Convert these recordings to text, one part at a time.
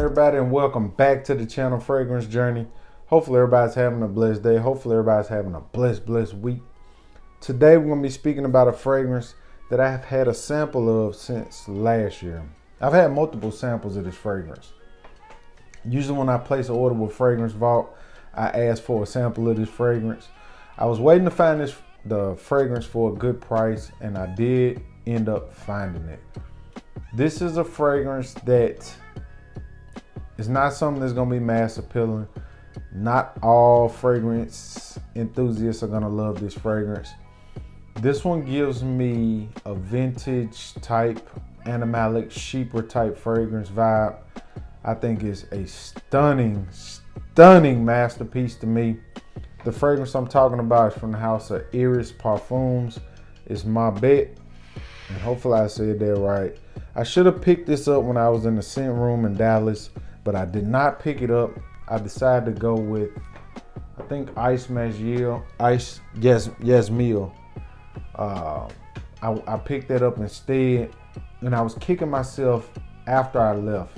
everybody, and welcome back to the channel Fragrance Journey. Hopefully everybody's having a blessed day. Hopefully everybody's having a blessed week. Today we're going to be speaking about a fragrance that I have had a sample of since last year. I've had multiple samples of this fragrance. Usually when I place an order with Fragrance Vault, I ask for a sample of this fragrance. I was waiting to find the fragrance for a good price, and I did end up finding it. This is a fragrance that is not something that's going to be mass appealing. Not all fragrance enthusiasts are going to love this fragrance. This one gives me a vintage type, Aromatic Chypre type fragrance vibe. I think it's a stunning masterpiece to me. The fragrance I'm talking about is from the house of Eris Parfums. It's my Bete, and hopefully I said that right. I should have picked this up when I was in the scent room in Dallas, but I did not pick it up. I decided to go with, I think, Yes Meal. I picked that up instead, and I was kicking myself after I left.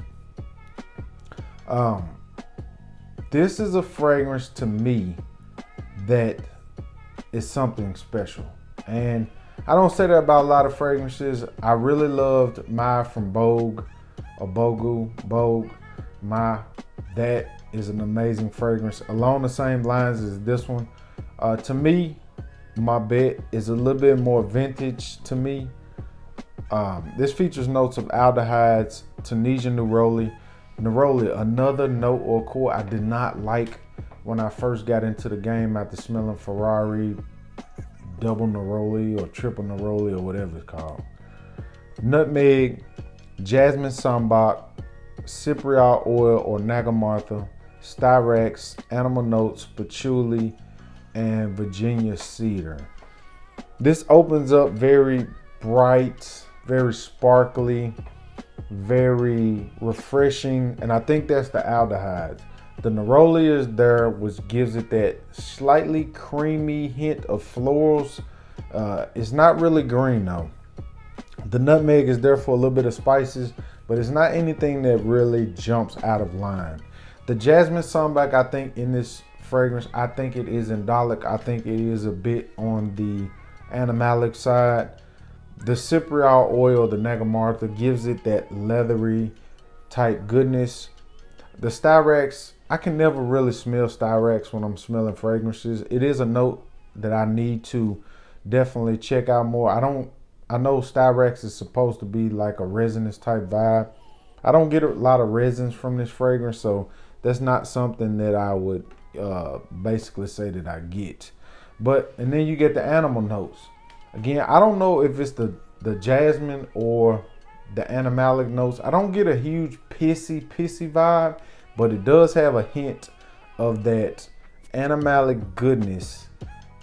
This is a fragrance to me that is something special, and I don't say that about a lot of fragrances. I really loved my from Vogue. That is an amazing fragrance along the same lines as this one. To me, my Bete is a little bit more vintage to me. This features notes of aldehydes, Tunisian neroli, another note or core I did not like when I first got into the game after smelling Ferrari double neroli or triple neroli or whatever it's called. Nutmeg, jasmine sambac, cypriol oil or nagamartha, styrax, animal notes, patchouli, and Virginia cedar. This opens up very bright, very sparkly, very refreshing, and I think that's the aldehydes. The neroli is there, which gives it that slightly creamy hint of florals. It's not really green though. The nutmeg is there for a little bit of spices, but it's not anything that really jumps out of line. The jasmine sambac, I think in this fragrance, I think it is indolic. I think it is a bit on the animalic side. The cypriol oil, the nagamartha, gives it that leathery type goodness. The styrax, I can never really smell styrax when I'm smelling fragrances. It is a note that I need to definitely check out more. I know styrax is supposed to be like a resinous type vibe. I don't get a lot of resins from this fragrance, so that's not something that I would basically say that I get. And then you get the animal notes. Again, I don't know if it's the jasmine or the animalic notes. I don't get a huge pissy vibe, but it does have a hint of that animalic goodness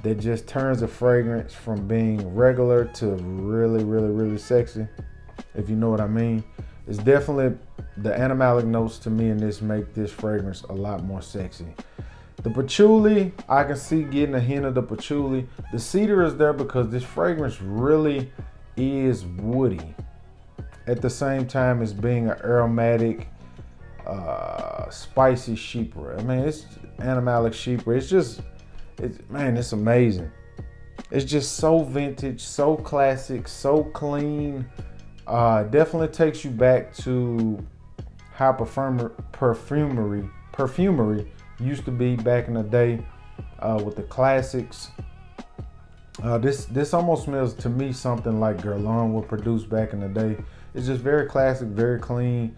that just turns a fragrance from being regular to really sexy, if you know what I mean. It's definitely the animalic notes to me in this make this fragrance a lot more sexy. The patchouli, I can see getting a hint of the patchouli. The cedar is there because this fragrance really is woody at the same time as being an aromatic, spicy chypre. I mean, it's Aromatic Chypre. It's amazing. It's just so vintage, so classic, so clean. Definitely takes you back to how perfumery used to be back in the day with the classics. This almost smells to me something like Guerlain would produce back in the day. It's just very classic, very clean,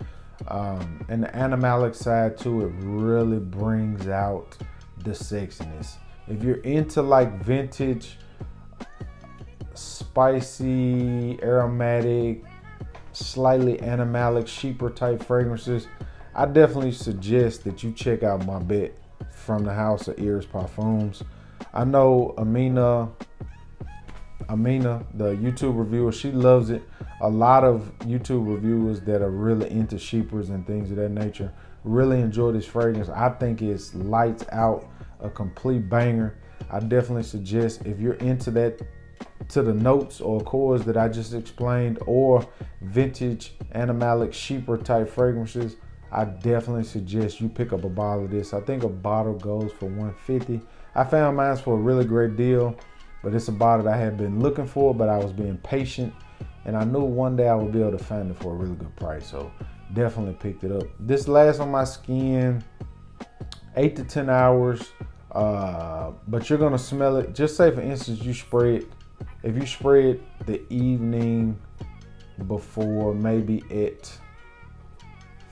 and the animalic side to it really brings out the sexiness. If you're into like vintage, spicy, aromatic, slightly animalic, Chypre type fragrances, I definitely suggest that you check out my Bete from the house of Eris Parfums. I know Amina, the YouTube reviewer, she loves it. A lot of YouTube reviewers that are really into Chypres and things of that nature really enjoy this fragrance. I think it's lights out, a complete banger. I definitely suggest, if you're into that, to the notes or cores that I just explained, or vintage animalic Chypre type fragrances, I definitely suggest you pick up a bottle of this. I think a bottle goes for $150. I found mine for a really great deal, but it's a bottle that I had been looking for, but I was being patient, and I knew one day I would be able to find it for a really good price. So definitely picked it up. This lasts on my skin 8 to 10 hours, but you're gonna smell it. Just say for instance you spray it. If you spray it the evening before, maybe at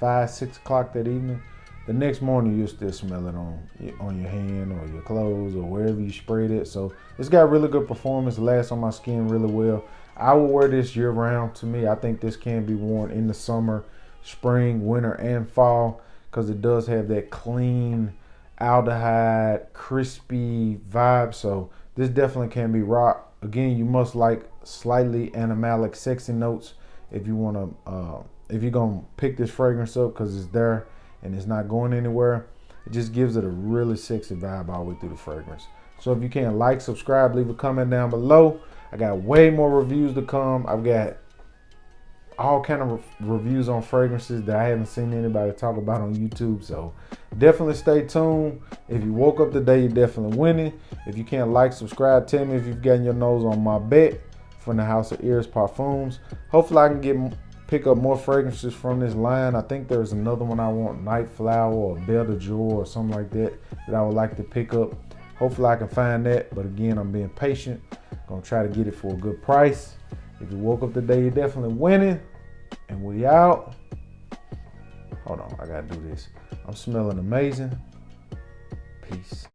5-6 o'clock that evening, the next morning you'll still smell it on your hand or your clothes or wherever you sprayed it. So it's got really good performance, lasts on my skin really well. I will wear this year round. To me, I think this can be worn in the summer, spring, winter, and fall, because it does have that clean aldehyde, crispy vibe. So this definitely can be rocked. Again, you must like slightly animalic, sexy notes if you want to, if you're gonna pick this fragrance up, because it's there and it's not going anywhere. It just gives it a really sexy vibe all the way through the fragrance. So if you can, like, subscribe, leave a comment down below. I got way more reviews to come. I've got all kind of reviews on fragrances that I haven't seen anybody talk about on YouTube. So definitely stay tuned. If you woke up today, you're definitely winning. If you can't, like, subscribe, tell me if you've gotten your nose on my Bete from the house of Eris Parfums. Hopefully I can pick up more fragrances from this line. I think there's another one I want, Night Flower or Bete or something like that I would like to pick up. Hopefully I can find that, but again, I'm being patient. Gonna try to get it for a good price. If you woke up today, you're definitely winning. And we out. Hold on, I gotta do this. I'm smelling amazing. Peace.